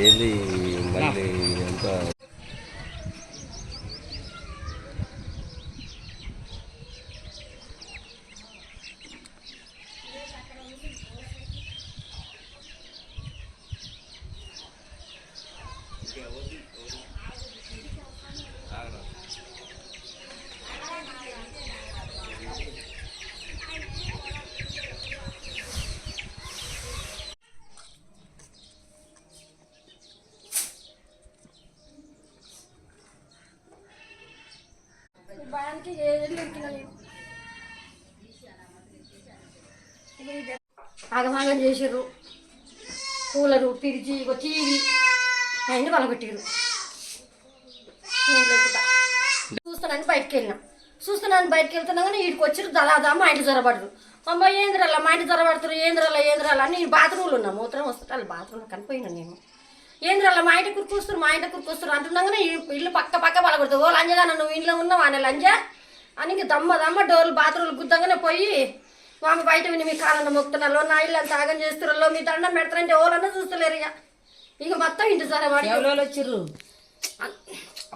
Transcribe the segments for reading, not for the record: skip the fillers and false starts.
ఏది మళ్ళీ ఇదంతా ఆగమాగం చేసారు. కూలరు పిరిచి టీవీ అన్నీ పలగొట్టారు. చూస్తున్నాను బయటకు వెళ్తున్నా కానీ వీడికి వచ్చారు దళాదా మా ఇంటి జ్వరపడరు. అమ్మ ఏంద్రాల మా ఇంటి జ్వరపడతారు ఏంద్రాల అని నేను బాత్రూంలో ఉన్నా. మూత్రం వస్తుంటే వాళ్ళు బాత్రూంలో కనిపోయినా నేను. ఏంద్రాల మా ఇంటి కురుకొస్తారు అంటున్నాగానే ఇల్లు పక్క పలగొడుతుంది. ఓ లంజగా నువ్వు ఇంట్లో ఉన్నావు అనే లంజా అని ఇంక దమ్మ డోర్లు బాత్రూంలు గుద్దంగానే పోయి మామ బయట విని మీ కాలంలో మొక్కుతున్నాలో నా ఇల్లు అంత ఆగం చేస్తున్నారో మీ దండం పెడతారంటే ఓలన్నా చూస్తలేరు. ఇక మొత్తం ఇంటి జ్వరపడి వచ్చిర్రు.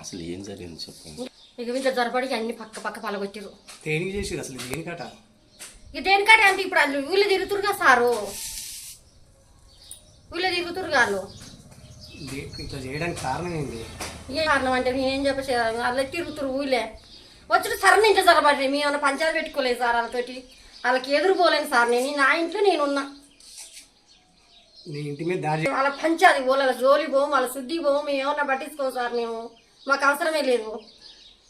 అసలు ఏం జరిగింది చెప్పండి. ఇక ఇంట్లో జ్వరపడికి అన్ని పక్క పలగొట్టిరు. దేనికి చేసిరు అసలు దేనికట? ఇక దేనికట అంటే ఇప్పుడు వాళ్ళు వీళ్ళు తిరుగుతురుగా సారు, వీళ్ళు తిరుగుతురుగా వాళ్ళు. ఇట్లా చేయడానికి కారణం ఏంటి? ఏ కారణం అంటే నేనేం చెప్పేసి వాళ్ళే తిరుగుతురు ఊళ్ళే వచ్చి సరే ఇంట్లో జ్వరపడి మేము ఏమైనా పంచాయతీ పెట్టుకోలేదు సార్ వాళ్ళతోటి. వాళ్ళకి ఎదురుపోలేను సార్ నేను నా ఇంట్లో నేనున్నా. వాళ్ళ పంచాది పోలే జోలి పోము వాళ్ళ శుద్ధి పోము మేము ఏమన్నా పట్టించుకోము సార్. మేము మాకు అవసరమే లేదు,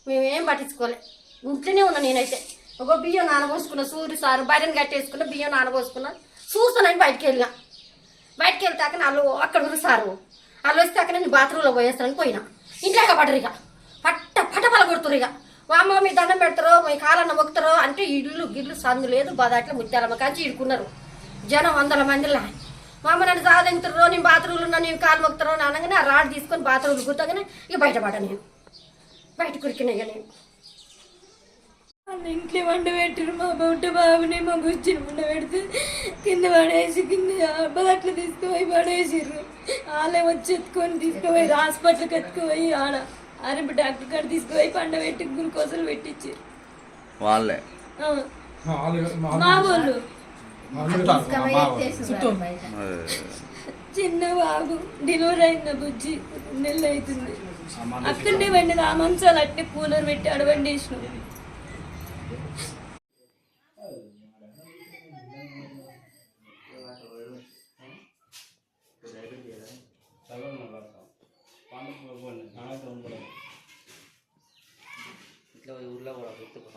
మేమేం పట్టించుకోలే. ఇంట్లోనే ఉన్నా నేనైతే. ఒక బియ్యం నానబోసుకున్నా సూర్యు సారు బయటను కట్టేసుకున్నా బియ్యం నానబోసుకున్నా చూస్తున్నాను. బయటకు వెళ్తాక వాళ్ళు అక్కడ ఉంది సారు. వాళ్ళు వస్తే అక్కడ నేను బాత్రూంలో పోయేస్తానని పోయినా. ఇంట్లోగా పడరు ఇక పట్ట పలగొడుతురు. ఇక అమ్మ మీ దండం పెడతారో మీ కాలన్న మొక్కుతారో అంటే గిల్లు సందు లేదు బదాట్లో ముత్యాలమ్మ కాంచి ఇడుకున్నారు జనం 100 మందిలా. మా అమ్మ నన్ను సాధించుతారో నేను బాత్రూంలో ఉన్నా నేను కాలు మొక్కుతారో అని అనగానే ఆ రాడ్ తీసుకొని బాత్రూంలు గుర్తగానే ఇక బయటపడ్డా. నేను బయట కురికినా. ఇక నేను ఇంట్లో వంట పెట్టారు. మా బొట్ట బాబుని మా బుజ్జిని వంట పెడితే కింద పడేసి బదట్లు తీసుకుపోయి పడేసిర్రు. వాళ్ళే వచ్చి ఎత్తుకొని తీసుకుపోయి హాస్పిటల్కి ఎత్తుకుపోయి ఆడ ఆర్ఎంపీ డాక్టర్ గారు తీసుకుపోయి పండబెట్టి గ్లూకోజులు పెట్టించారు వాళ్ళే. మా వాళ్ళు చిన్న బాబు డెలివరీ అయింది. బుజ్జి 2 నెలలు అవుతుంది. అక్కడనే వండి ఆ మంచాలు అట్నే కూలర్ పెట్టి అడవండి వేసినాం. ఊర్లో కూడా గుర్తుకు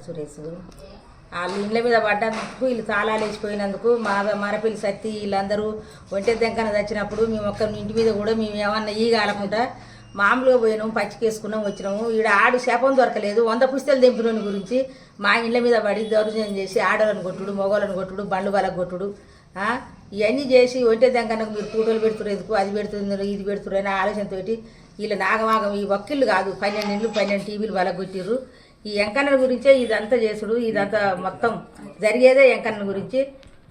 సురేష్ వాళ్ళు ఇండ్ల మీద పడ్డందుకు వీళ్ళు తాళాలు వేసిపోయినందుకు మరపిల్లి సత్తి వీళ్ళందరూ ఒంటె దెంకన తెచ్చినప్పుడు మేము ఒక్క ఇంటి మీద కూడా మేము ఏమన్నా కాలకుండా మామూలుగా పోయినాము పచ్చికేసుకున్నాం వచ్చినాము. ఈడ ఆడు శాపం దొరకలేదు. 100 పుస్తలు దింపినోని గురించి మా ఇండ్ల మీద పడి దౌర్జన్యం చేసి ఆడలను కొట్టుడు మొగోళ్ళను కొట్టుడు బండ్లు బలకు కొట్టుడు ఇవన్నీ చేసి ఒంటె దెంకనకు మీరు ఫోటోలు పెడుతున్నారు ఎందుకు అది పెడుతున్నారు ఇది పెడుతున్నారు అనే ఆలోచనతో వీళ్ళ నాగమాగం ఈ వక్కీళ్ళు కాదు 12 ఇండ్లు 12 టీవీలు బలగొట్టిర్రు. ఈ ఎంకన్న గురించే ఇదంతా చేసుడు ఇదంతా మొత్తం జరిగేదే ఎంకన్న గురించి.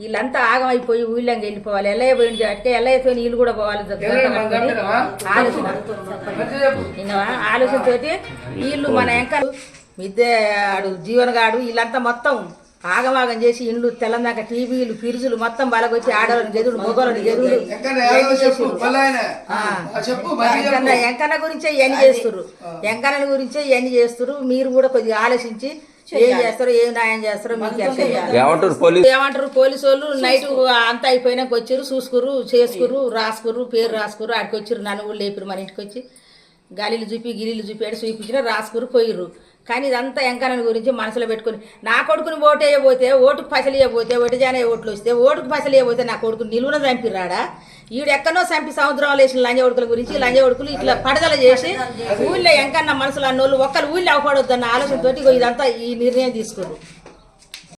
వీళ్ళంతా ఆగమైపోయి ఊళ్ళంగా వెళ్ళిపోవాలి. ఎల్లయ్య పోయింది అట్టే ఎల్లయ్యతో నీళ్ళు కూడా పోవాలి ఆలోచనతో వీళ్ళు మన ఎంకన్న మిద్దె ఆడు జీవనగాడు వీళ్ళంతా మొత్తం ఆగమాగం చేసి ఇండ్లు తెల్లందాక టీవీలు ఫ్రిడ్జులు మొత్తం బలగొచ్చి ఆడవాళ్ళని గెదుడు మొగోళ్ళని గెదుడు ఎంకన్న గురించే ఇవన్నీ చేస్తున్నారు. ఎంకన్న గురించే ఇవన్నీ చేస్తున్నారు. మీరు కూడా కొద్దిగా ఆలోచించి ఏం చేస్తారో ఏం న్యాయం చేస్తారో మీకు ఏమంటారు. పోలీసు వాళ్ళు నైట్ అంతా అయిపోయినాక వచ్చారు చూసుకురు చేసుకురు రాసుకురు పేరు రాసుకురు ఆడికి వచ్చారు. నన్ను కూడా లేపారు మన ఇంటికి వచ్చి గాలిలు చూపి గిలిలు చూపి చూపించిన రాసుకురు పోయిర్రు. కానీ ఇదంతా ఎంకన్న గురించి మనసులో పెట్టుకుని నా కొడుకుని ఓటు వేయబోతే ఓటుకు పైసలు ఇవ్వబోతే ఒటిజానే ఓట్లు వస్తే ఓటుకు పైసలు ఇవ్వబోతే నా కొడుకుని నిలువున చంపిరాడా. ఈడు ఎక్కడో చంపి సముద్రం వేసిన లంజ ఒడుకుల గురించి లంజ ఒడుకులు ఇట్లా పడదల చేసి ఊళ్ళో ఎంకన్న మనసులో అన్నోళ్ళు ఒక్కరు ఊళ్ళో అవపడొద్దన్న ఆలోచనతోటి ఇదంతా ఈ నిర్ణయం తీసుకుర్రు.